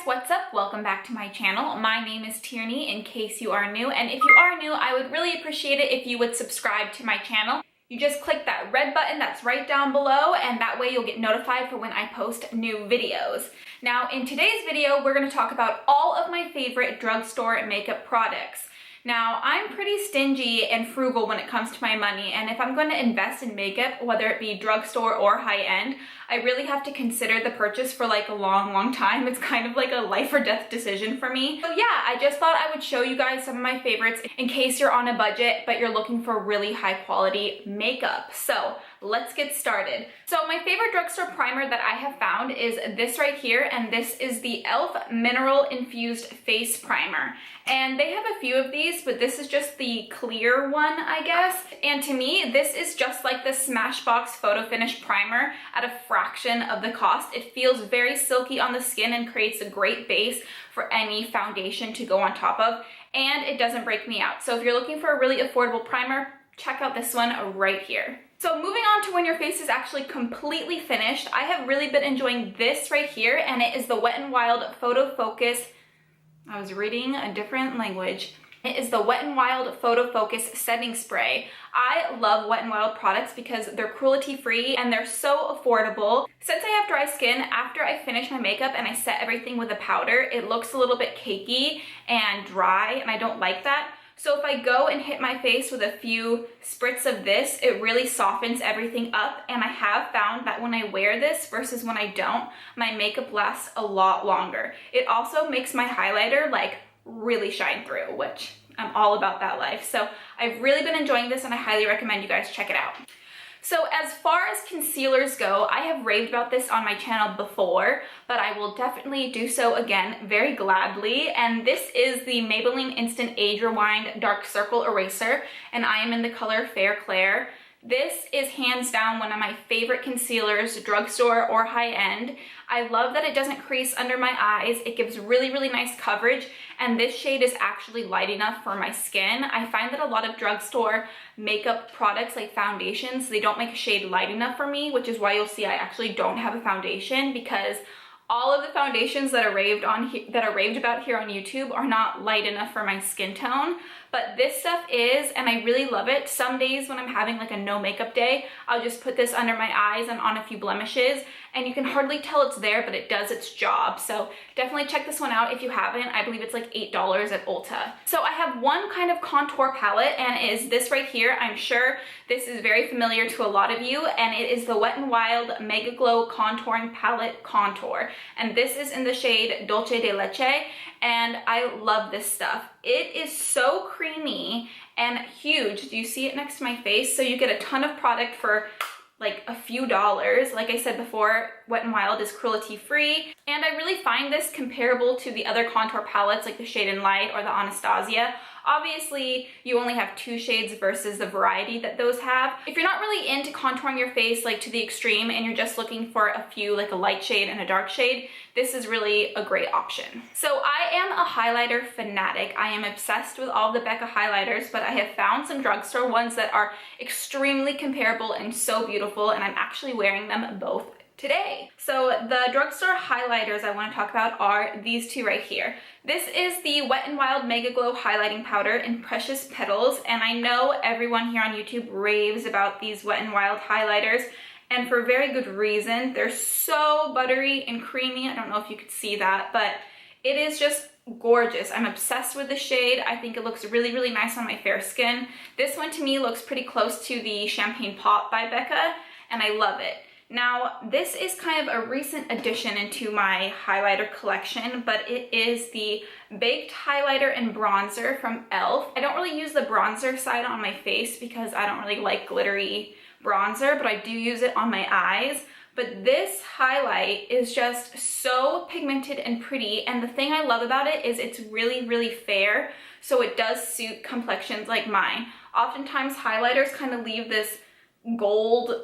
guys, what's up? Welcome back to my channel. My name is Tierney in case you are new, and if you are new, I would really appreciate it if you would subscribe to my channel. You just click that red button that's right down below, and that way you'll get notified for when I post new videos. Now, in today's video, we're going to talk about all of my favorite drugstore makeup products. Now, I'm pretty stingy and frugal when it comes to my money, and if I'm going to invest in makeup, whether it be drugstore or high-end, I really have to consider the purchase for like a long time. It's kind of like a life or death decision for me. So yeah, I just thought I would show you guys some of my favorites in case you're on a budget, but you're looking for really high quality makeup. So let's get started. So my favorite drugstore primer that I have found is this right here, and this is the e.l.f. Mineral Infused Face Primer. And they have a few of these, but this is just the clear one, I guess. And to me, this is just like the Smashbox Photo Finish Primer at a fraction of the cost. It feels very silky on the skin and creates a great base for any foundation to go on top of, and it doesn't break me out. So if you're looking for a really affordable primer, check out this one right here. So moving on to when your face is actually completely finished, I have really been enjoying this right here, and it is the Wet n Wild Photo Focus. I was reading a different language. It is the Wet n Wild Photo Focus Setting Spray. I love Wet n Wild products because they're cruelty-free and they're so affordable. Since I have dry skin, after I finish my makeup and I set everything with a powder, it looks a little bit cakey and dry, and I don't like that. So if I go and hit my face with a few spritz of this, it really softens everything up, and I have found that when I wear this versus when I don't, my makeup lasts a lot longer. It also makes my highlighter like really shine through, which I'm all about that life. So I've really been enjoying this, and I highly recommend you guys check it out. So as far as concealers go, I have raved about this on my channel before, but I will definitely do so again very gladly. And this is the Maybelline Instant Age Rewind Dark Circle Eraser, and I am in the color Fair Claire. This is hands down one of my favorite concealers, drugstore or high-end. I love that it doesn't crease under my eyes. It gives really nice coverage, and this shade is actually light enough for my skin. I find that a lot of drugstore makeup products like foundations, they don't make a shade light enough for me, which is why you'll see I actually don't have a foundation, because all of the foundations that are raved about here on YouTube are not light enough for my skin tone. But this stuff is, and I really love it. Some days when I'm having like a no makeup day, I'll just put this under my eyes and on a few blemishes, and you can hardly tell it's there, but it does its job. So definitely check this one out if you haven't. I believe it's like $8 at Ulta. So I have one kind of contour palette, and it is this right here. I'm sure this is very familiar to a lot of you, and it is the Wet n Wild Mega Glow Contouring Palette Contour. And this is in the shade Dulce de Leche, and I love this stuff. It is so creamy and huge. Do you see it next to my face? So you get a ton of product for like a few dollars. Like I said before, Wet n Wild is cruelty-free, and I really find this comparable to the other contour palettes like the Shade and Light or the Anastasia. Obviously, you only have 2 shades versus the variety that those have. If you're not really into contouring your face like to the extreme and you're just looking for a few, like a light shade and a dark shade, this is really a great option. So I am a highlighter fanatic. I am obsessed with all the Becca highlighters, but I have found some drugstore ones that are extremely comparable and so beautiful, and I'm actually wearing them both today. So the drugstore highlighters I want to talk about are these two right here. This is the Wet n Wild Mega Glow Highlighting Powder in Precious Petals, and I know everyone here on YouTube raves about these Wet n Wild highlighters, and for very good reason. They're so buttery and creamy. I don't know if you could see that, but it is just gorgeous. I'm obsessed with the shade. I think it looks really nice on my fair skin. This one to me looks pretty close to the Champagne Pop by Becca, and I love it. Now, this is kind of a recent addition into my highlighter collection, but it is the Baked Highlighter and Bronzer from e.l.f. I don't really use the bronzer side on my face because I don't really like glittery bronzer, but I do use it on my eyes. But this highlight is just so pigmented and pretty, and the thing I love about it is it's really fair, so it does suit complexions like mine. Oftentimes, highlighters kind of leave this gold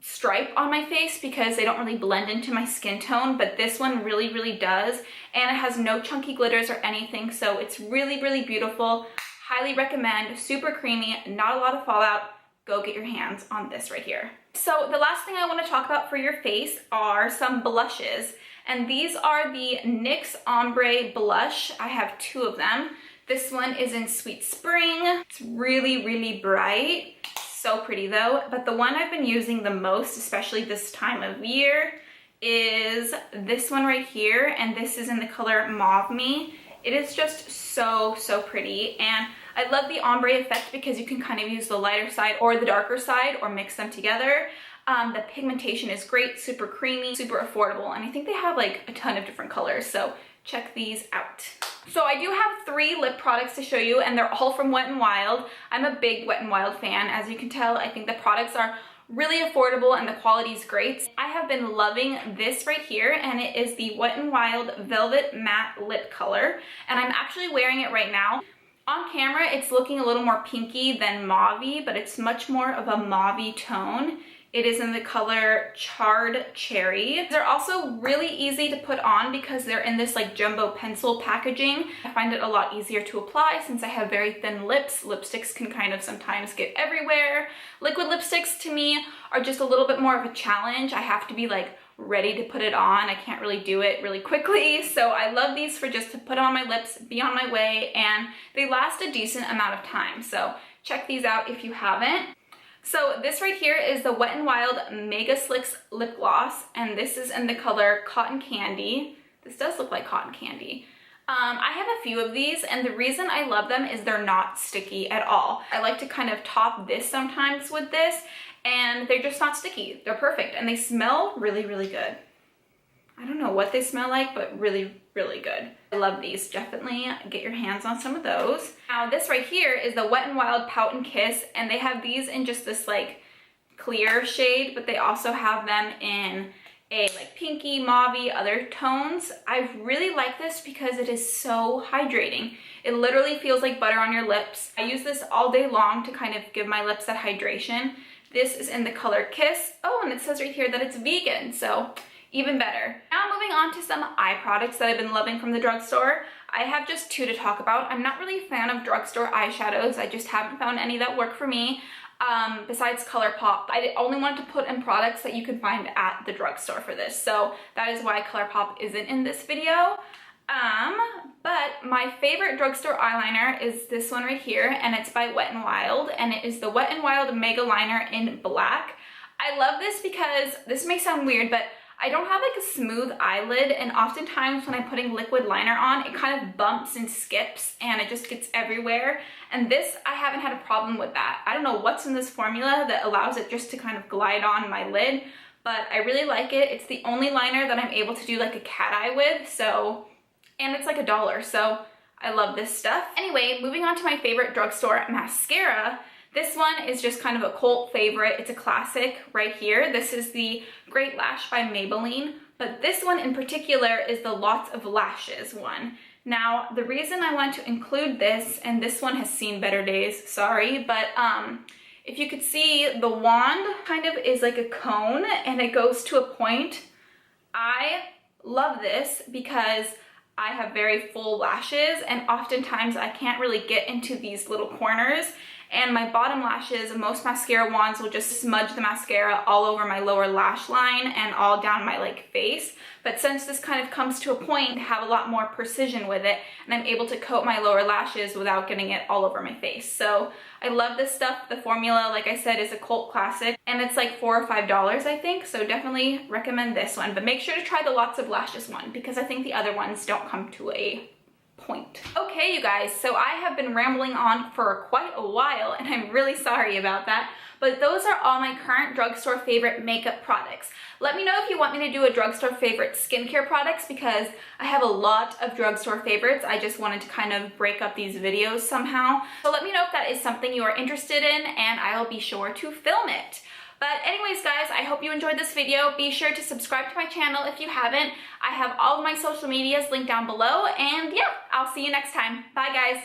stripe on my face because they don't really blend into my skin tone, but this one really does, and it has no chunky glitters or anything, so it's really beautiful. Highly recommend. Super creamy, not a lot of fallout. Go get your hands on this right here. So the last thing I want to talk about for your face are some blushes, And these are the NYX Ombre Blush. I have 2 of them. This one is in Sweet Spring. It's really, really bright. So pretty though. But the one I've been using the most, especially this time of year, is this one right here. And this is in the color Mauve Me. It is just so, so pretty. And I love the ombre effect because you can kind of use the lighter side or the darker side or mix them together. The pigmentation is great, super creamy, super affordable. And I think they have like a ton of different colors. So check these out. So I do have 3 lip products to show you, and they're all from Wet n Wild. I'm a big Wet n Wild fan. As you can tell, I think the products are really affordable and the quality is great. I have been loving this right here, and it is the Wet n Wild Velvet Matte Lip Color. And I'm actually wearing it right now. On camera, it's looking a little more pinky than mauve-y, but it's much more of a mauve-y tone. It is in the color Charred Cherry. They're also really easy to put on because they're in this like jumbo pencil packaging. I find it a lot easier to apply since I have very thin lips. Lipsticks can kind of sometimes get everywhere. Liquid lipsticks to me are just a little bit more of a challenge. I have to be like ready to put it on. I can't really do it really quickly. So I love these for just to put on my lips, be on my way, and they last a decent amount of time. So check these out if you haven't. So this right here is the Wet n Wild Mega Slicks Lip Gloss, and this is in the color Cotton Candy. This does look like cotton candy. I have a few of these, and the reason I love them is they're not sticky at all. I like to kind of top this sometimes with this, and they're just not sticky. They're perfect, and they smell really, really good. I don't know what they smell like, but really, really good. I love these. Definitely get your hands on some of those. Now this right here is the Wet n Wild Pout and Kiss, and they have these in just this like clear shade, but they also have them in a like pinky, mauve-y, other tones. I really like this because it is so hydrating. It literally feels like butter on your lips. I use this all day long to kind of give my lips that hydration. This is in the color Kiss. Oh, and it says right here that it's vegan, so even better. Now moving on to some eye products that I've been loving from the drugstore. I have just 2 to talk about. I'm not really a fan of drugstore eyeshadows. I just haven't found any that work for me. Besides ColourPop, I only wanted to put in products that you can find at the drugstore for this. So that is why ColourPop isn't in this video. But my favorite drugstore eyeliner is this one right here, and it's by Wet n Wild, and it is the Wet n Wild Mega Liner in black. I love this because, this may sound weird, but I don't have like a smooth eyelid, and oftentimes when I'm putting liquid liner on, it kind of bumps and skips and it just gets everywhere. And this, I haven't had a problem with that. I don't know what's in this formula that allows it just to kind of glide on my lid, but I really like it. It's the only liner that I'm able to do like a cat eye with, so, and it's like $1, so I love this stuff. Anyway, moving on to my favorite drugstore mascara. This one is just kind of a cult favorite. It's a classic right here. This is the Great Lash by Maybelline, but this one in particular is the Lots of Lashes one. Now, the reason I want to include this, and this one has seen better days, sorry, but if you could see, the wand kind of is like a cone and it goes to a point. I love this because I have very full lashes, and oftentimes I can't really get into these little corners. And my bottom lashes, most mascara wands will just smudge the mascara all over my lower lash line and all down my like face. But since this kind of comes to a point, I have a lot more precision with it, and I'm able to coat my lower lashes without getting it all over my face. So I love this stuff. The formula, like I said, is a cult classic, and it's like $4 or $5, I think. So definitely recommend this one, but make sure to try the Lots of Lashes one because I think the other ones don't come to a point. Okay, you guys, so I have been rambling on for quite a while, and I'm really sorry about that, but those are all my current drugstore favorite makeup products. Let me know if you want me to do a drugstore favorite skincare products because I have a lot of drugstore favorites. I just wanted to kind of break up these videos somehow. So let me know if that is something you are interested in, and I'll be sure to film it. But anyways, guys, I hope you enjoyed this video. Be sure to subscribe to my channel if you haven't. I have all of my social medias linked down below, and yeah, I'll see you next time. Bye, guys.